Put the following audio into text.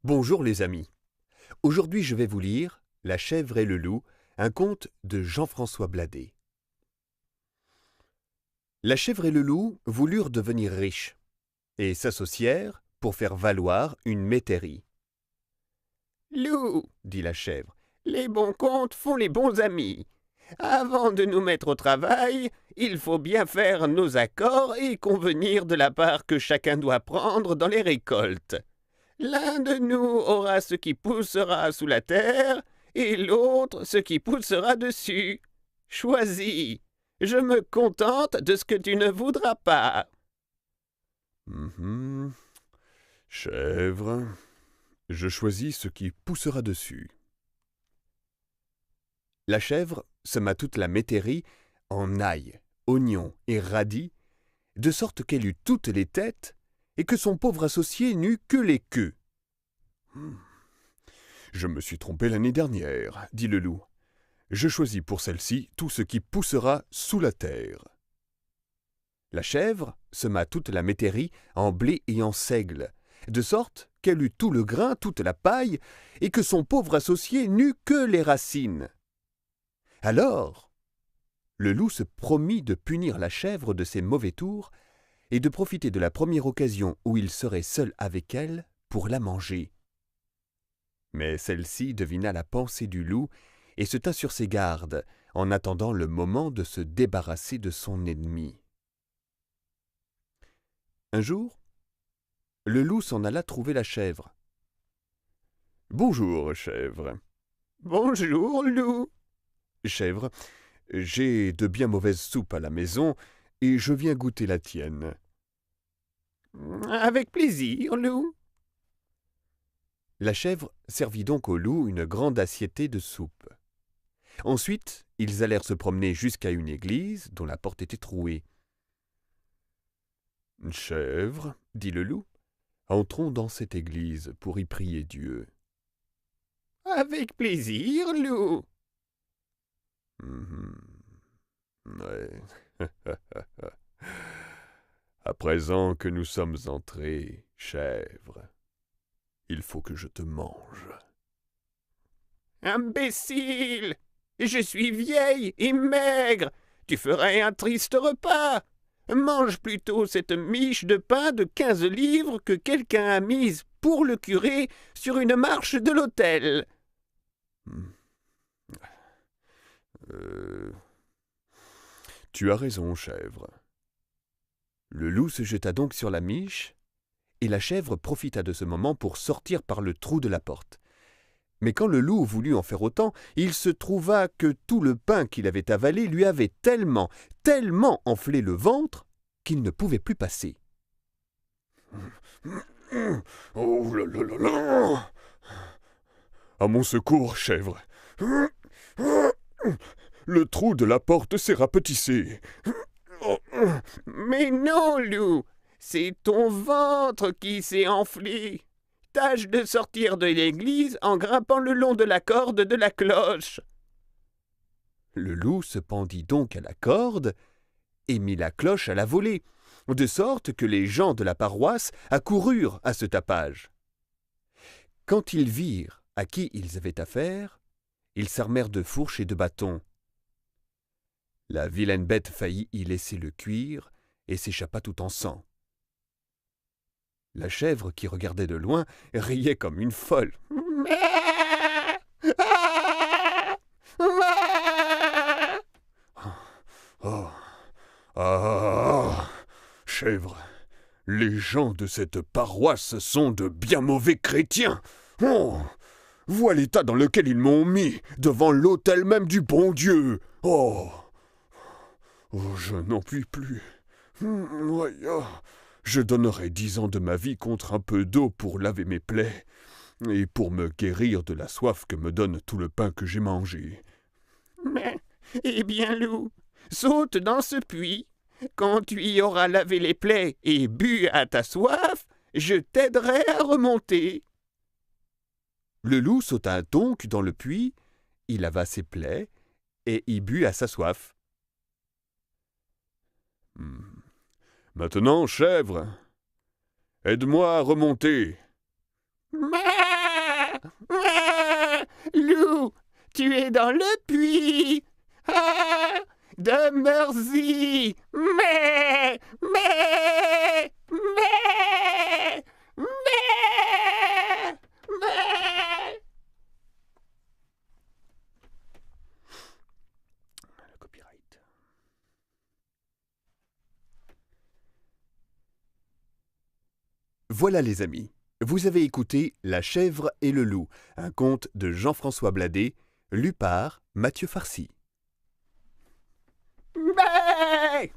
Bonjour les amis. Aujourd'hui je vais vous lire La chèvre et le loup, un conte de Jean-François Bladet. La chèvre et le loup voulurent devenir riches et s'associèrent pour faire valoir une métairie. Loup, dit la chèvre, les bons comptes font les bons amis. Avant de nous mettre au travail, il faut bien faire nos accords et convenir de la part que chacun doit prendre dans les récoltes. L'un de nous aura ce qui poussera sous la terre et l'autre ce qui poussera dessus. Choisis. Je me contente de ce que tu ne voudras pas. Chèvre, je choisis ce qui poussera dessus. La chèvre sema toute la métairie en ail, oignons et radis, de sorte qu'elle eut toutes les têtes et que son pauvre associé n'eut que les queues. Je me suis trompé l'année dernière, dit le loup. Je choisis pour celle-ci tout ce qui poussera sous la terre. La chèvre sema toute la métairie en blé et en seigle, de sorte qu'elle eut tout le grain, toute la paille, et que son pauvre associé n'eut que les racines. Alors, le loup se promit de punir la chèvre de ses mauvais tours et de profiter de la première occasion où il serait seul avec elle pour la manger. Mais celle-ci devina la pensée du loup et se tint sur ses gardes en attendant le moment de se débarrasser de son ennemi. Un jour, le loup s'en alla trouver la chèvre. « Bonjour, chèvre. »« Bonjour, loup. » Chèvre, j'ai de bien mauvaises soupes à la maison et je viens goûter la tienne. »« Avec plaisir, loup. » La chèvre servit donc au loup une grande assiétée de soupe. Ensuite, ils allèrent se promener jusqu'à une église dont la porte était trouée. « Chèvre, dit le loup, entrons dans cette église pour y prier Dieu. »« Avec plaisir, loup. » Ouais. À présent que nous sommes entrés, chèvre, il faut que je te mange. Imbécile! Je suis vieille et maigre. Tu ferais un triste repas. Mange plutôt cette miche de pain de 15 livres que quelqu'un a mise pour le curé sur une marche de l'autel. Tu as raison, chèvre. Le loup se jeta donc sur la miche, et la chèvre profita de ce moment pour sortir par le trou de la porte. Mais quand le loup voulut en faire autant, il se trouva que tout le pain qu'il avait avalé lui avait tellement enflé le ventre qu'il ne pouvait plus passer. Oh là là là là! À mon secours, chèvre! Le trou de la porte s'est rapetissé. Mais non, loup, c'est ton ventre qui s'est enflé. Tâche de sortir de l'église en grimpant le long de la corde de la cloche. Le loup se pendit donc à la corde et mit la cloche à la volée, de sorte que les gens de la paroisse accoururent à ce tapage. Quand ils virent à qui ils avaient affaire, ils s'armèrent de fourches et de bâtons. La vilaine bête faillit y laisser le cuir et s'échappa tout en sang. La chèvre, qui regardait de loin, riait comme une folle. Chèvre, les gens de cette paroisse sont de bien mauvais chrétiens. Oh, vois l'état dans lequel ils m'ont mis, devant l'autel même du bon Dieu. Oh, je n'en puis plus. Je donnerais 10 ans de ma vie contre un peu d'eau pour laver mes plaies et pour me guérir de la soif que me donne tout le pain que j'ai mangé. Eh bien, loup, saute dans ce puits. Quand tu y auras lavé les plaies et bu à ta soif, je t'aiderai à remonter. Le loup sauta donc dans le puits, il lava ses plaies et y but à sa soif. Maintenant, chèvre, aide-moi à remonter. Loup, tu es dans le puits. Ah, demeure-y. Mais. Le copyright. Voilà les amis, vous avez écouté La chèvre et le loup, un conte de Jean-François Bladet, lu par Mathieu Farcy. Mais